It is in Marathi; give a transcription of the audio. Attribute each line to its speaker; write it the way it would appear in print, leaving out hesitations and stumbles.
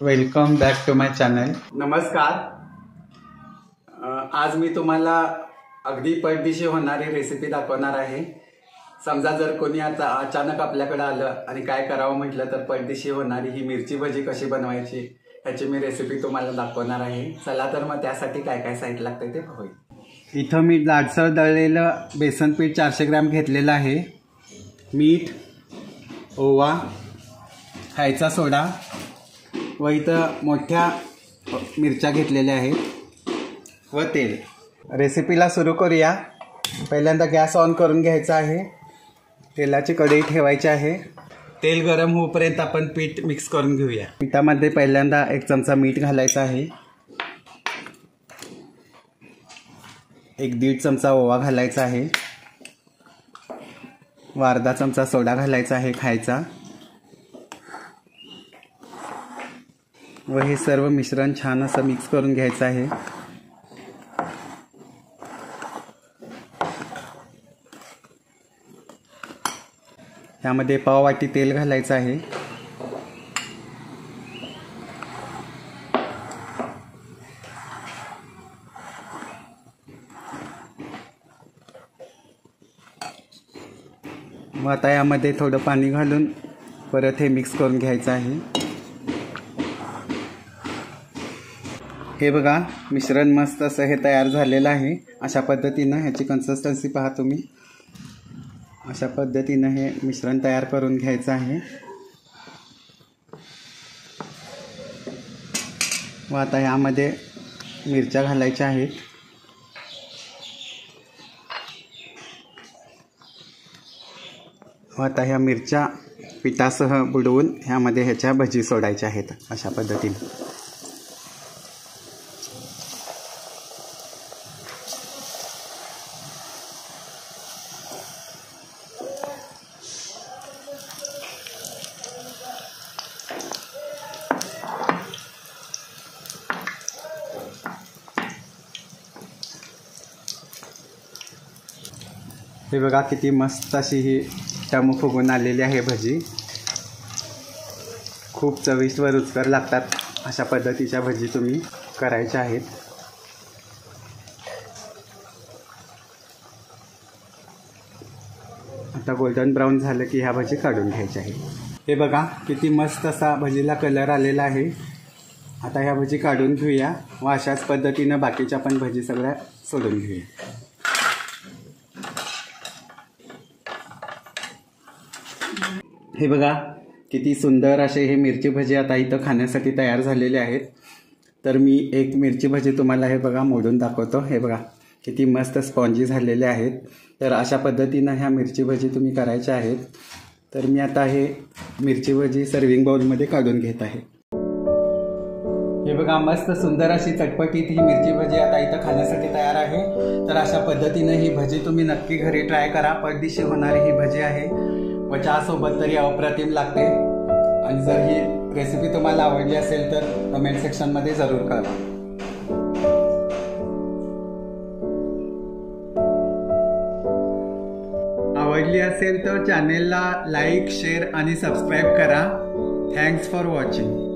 Speaker 1: Welcome back to my channel.
Speaker 2: नमस्कार. आज मी तुम्हाला अगदी पटदिशी होणारी रेसिपी दाखवणार आहे. समजा जर कोणी आता अचानक आपल्याकडे आलं आणि काय करावं म्हटलं तर पटदिशी होणारी ही मिरची भजी कशी बनवायची ह्याची मी रेसिपी तुम्हाला दाखवणार आहे. चला तर मग त्यासाठी काय काय साहित्य लागतं ते पाहूया.
Speaker 1: इथं मी लाडसर दळलेलं बेसन पीठ 400 ग्रॅम घेतलेलं आहे. मीठ, ओवा, खायचा सोडा व इथं मोठ्या मिरच्या घेतलेल्या आहेत व तेल. रेसिपीला सुरू करूया. पहिल्यांदा गॅस ऑन करून घ्यायचा आहे. तेलाची कढई ठेवायची आहे. तेल गरम होईपर्यंत आपण पीठ मिक्स करून घेऊया. पिठामध्ये पहिल्यांदा 1 चमचा मीठ घालायचा आहे. 1-1.5 चमचा ओवा घालायचा आहे व अर्धा चमचा सोडा घालायचा आहे खायचा व हे सर्व मिश्रण छान असं मिक्स करून घ्यायचं आहे. त्यामध्ये पाव वाटी तेल घालायचं आहे. मग आता यामध्ये थोडं पाणी घालून परत हे मिक्स करून घ्यायचं आहे. हे बघा, मिश्रण मस्त असं हे तयार झालेलं आहे. अशा पद्धतीनं ह्याची कन्सिस्टन्सी पहा तुम्ही. अशा पद्धतीनं हे मिश्रण तयार करून घ्यायचं आहे. व आता यामध्ये मिरच्या घालायच्या आहेत. व आता ह्या मिरच्या पिठासह बुडवून ह्यामध्ये ह्याच्या भजी सोडायच्या आहेत अशा पद्धतीने. हे बघा, किती मस्त अशी ही टमू फुगून आलेली आहे भजी. खूप चविष्ट व रुचकर लागतात. अशा पद्धतीच्या भजी तुम्ही करायच्या आहेत. आता गोल्डन ब्राऊन झालं की ह्या भजी काढून घ्यायच्या आहेत. हे बघा, किती मस्त असा भजीला कलर आलेला आहे. आता ह्या भजी काढून घेऊया व अशाच पद्धतीनं बाकीच्या पण भजी सगळ्या सोडून घेऊया. हे बघा, किती सुंदर असे हे मिरची भजी आता इथं खाण्यासाठी तयार झालेले आहेत. तर मी एक मिरची भजी तुम्हाला हे बघा मोडून दाखवतो. हे बघा, किती मस्त स्पॉन्जी झालेले आहेत. तर अशा पद्धतीनं ह्या मिरची भजी तुम्ही करायच्या आहेत. तर मी आता हे मिरची भजी सर्विंग बाउलमध्ये काढून घेत आहे. हे बघा, मस्त सुंदर अशी चटपटीत ही मिरची भजी आता इथं खाण्यासाठी तयार आहे. तर अशा पद्धतीनं ही भजी तुम्ही नक्की घरी ट्राय करा. पटदिशी होणारी ही भजी आहे व चहासोबत तरी अप्रतिम लागते. आणि जर ही रेसिपी तुम्हाला आवडली असेल तर कमेंट सेक्शनमध्ये जरूर कळवा. आवडली असेल तर चॅनेलला लाईक, शेअर आणि सबस्क्राईब करा. Thanks for watching.